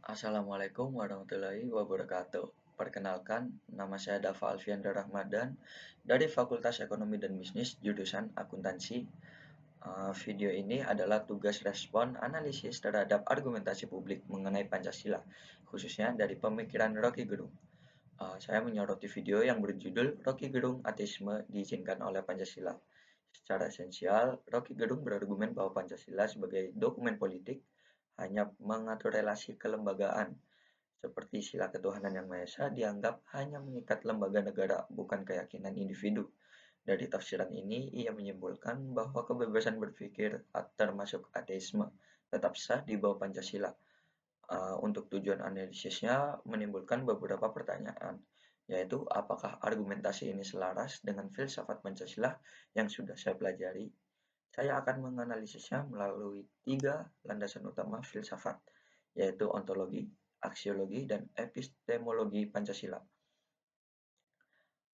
Assalamualaikum warahmatullahi wabarakatuh. Perkenalkan, nama saya Dava Alfiandra Ramadan dari Fakultas Ekonomi dan Bisnis jurusan Akuntansi. Video ini adalah tugas respon analisis terhadap argumentasi publik mengenai Pancasila, khususnya dari pemikiran Rocky Gerung. Saya menyoroti video yang berjudul Rocky Gerung Ateisme diizinkan oleh Pancasila. Secara esensial, Rocky Gerung berargumen bahwa Pancasila sebagai dokumen politik hanya mengatur relasi kelembagaan seperti sila ketuhanan yang Maha Esa dianggap hanya mengikat lembaga negara, bukan keyakinan individu. Dari tafsiran ini, ia menyimpulkan bahwa kebebasan berpikir termasuk ateisme tetap sah di bawah Pancasila. Untuk tujuan analisisnya menimbulkan beberapa pertanyaan, yaitu apakah argumentasi ini selaras dengan filsafat Pancasila yang sudah saya pelajari. Saya akan menganalisisnya melalui tiga landasan utama filsafat, yaitu ontologi, aksiologi, dan epistemologi Pancasila.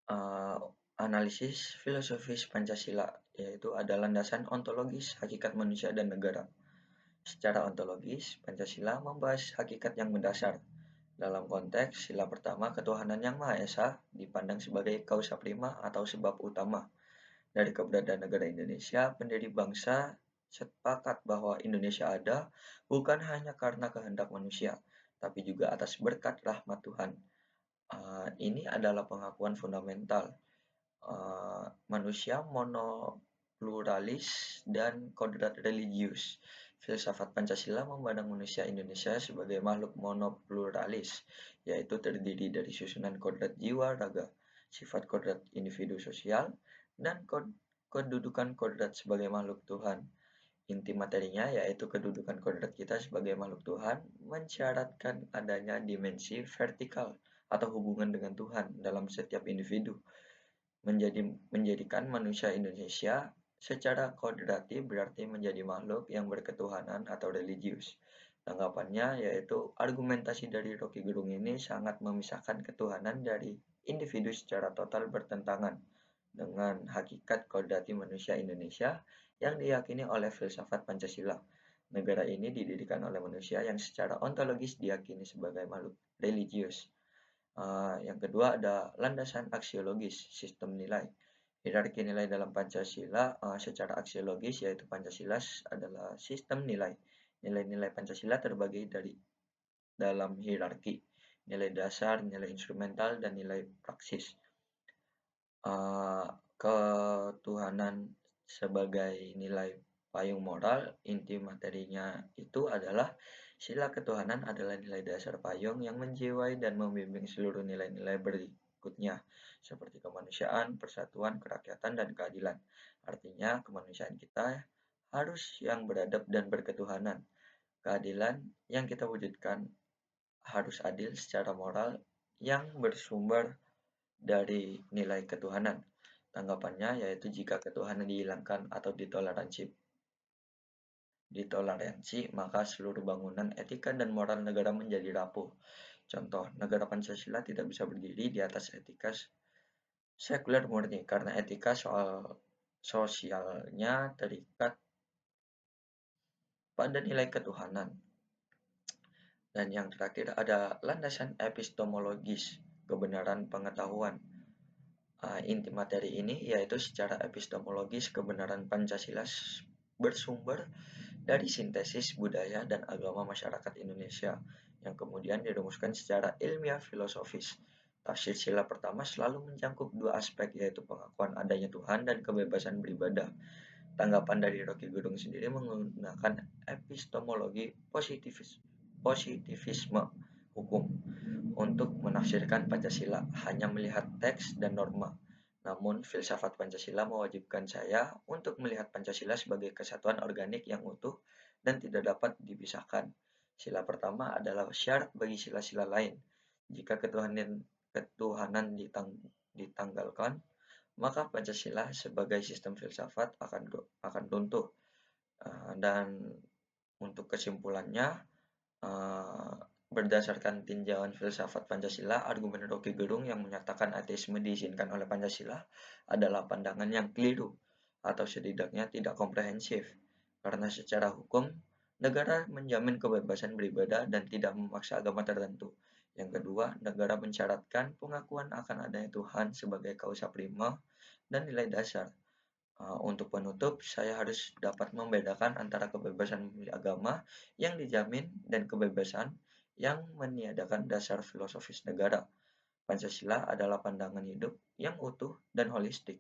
Uh, Analisis filosofis Pancasila, yaitu ada landasan ontologis hakikat manusia dan negara. Secara ontologis, Pancasila membahas hakikat yang mendasar. Dalam konteks, sila pertama ketuhanan yang Maha Esa dipandang sebagai kausa prima atau sebab utama dari keberadaan negara Indonesia. Pendiri bangsa sepakat bahwa Indonesia ada bukan hanya karena kehendak manusia, tapi juga atas berkat rahmat Tuhan. Ini adalah pengakuan fundamental. Manusia monopluralis dan kodrat religius. Filsafat Pancasila memandang manusia Indonesia sebagai makhluk monopluralis, yaitu terdiri dari susunan kodrat jiwa raga, sifat kodrat individu sosial, dan kedudukan kodrat sebagai makhluk Tuhan. Inti materinya yaitu kedudukan kodrat kita sebagai makhluk Tuhan mensyaratkan adanya dimensi vertikal atau hubungan dengan Tuhan dalam setiap individu. Menjadikan manusia Indonesia secara kodrati berarti menjadi makhluk yang berketuhanan atau religius. Tanggapannya yaitu argumentasi dari Rocky Gerung ini sangat memisahkan ketuhanan dari individu secara total bertentangan dengan hakikat kodrati manusia Indonesia yang diyakini oleh filsafat Pancasila. Negara ini didirikan oleh manusia yang secara ontologis diyakini sebagai makhluk religius. Yang kedua ada landasan aksiologis, sistem nilai. Hierarki nilai dalam Pancasila secara aksiologis yaitu Pancasila adalah sistem nilai. Nilai-nilai Pancasila terbagi dalam hierarki, nilai dasar, nilai instrumental, dan nilai praksis. Ketuhanan sebagai nilai payung moral, inti materinya itu adalah sila ketuhanan adalah nilai dasar payung yang menjiwai dan membimbing seluruh nilai-nilai berikutnya, seperti kemanusiaan, persatuan, kerakyatan, dan keadilan. Artinya, kemanusiaan kita harus yang beradab dan berketuhanan. Keadilan yang kita wujudkan harus adil secara moral yang bersumber dari nilai ketuhanan. Tanggapannya yaitu jika ketuhanan dihilangkan atau ditoleransi, maka seluruh bangunan etika dan moral negara menjadi rapuh. Contoh, negara Pancasila tidak bisa berdiri di atas etika sekuler murni karena etika soal sosialnya terikat pada nilai ketuhanan. Dan yang terakhir ada landasan epistemologis, kebenaran pengetahuan. Inti materi ini yaitu secara epistemologis kebenaran Pancasila bersumber dari sintesis budaya dan agama masyarakat Indonesia yang kemudian dirumuskan secara ilmiah filosofis. Tafsir sila pertama selalu mencakup dua aspek yaitu pengakuan adanya Tuhan dan kebebasan beribadah. Tanggapan dari Rocky Gerung sendiri menggunakan epistemologi positivisme hukum untuk menafsirkan Pancasila, hanya melihat teks dan norma. Namun, filsafat Pancasila mewajibkan saya untuk melihat Pancasila sebagai kesatuan organik yang utuh dan tidak dapat dipisahkan. Sila pertama adalah syarat bagi sila-sila lain. Jika ketuhanan ditanggalkan, maka Pancasila sebagai sistem filsafat akan runtuh. Dan untuk kesimpulannya, berdasarkan tinjauan filsafat Pancasila, argumen Rocky Gerung yang menyatakan ateisme diizinkan oleh Pancasila adalah pandangan yang keliru atau setidaknya tidak komprehensif. Karena secara hukum, Negara menjamin kebebasan beribadah dan tidak memaksa agama tertentu. Yang kedua, negara mensyaratkan pengakuan akan adanya Tuhan sebagai kausa prima dan nilai dasar. Untuk penutup, saya harus dapat membedakan antara kebebasan memilih agama yang dijamin dan kebebasan yang meniadakan dasar filosofis negara. Pancasila adalah pandangan hidup yang utuh dan holistik.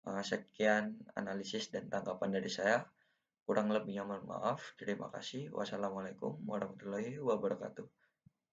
Sekian analisis dan tanggapan dari saya. Kurang lebihnya mohon maaf. Terima kasih. Wassalamualaikum warahmatullahi wabarakatuh.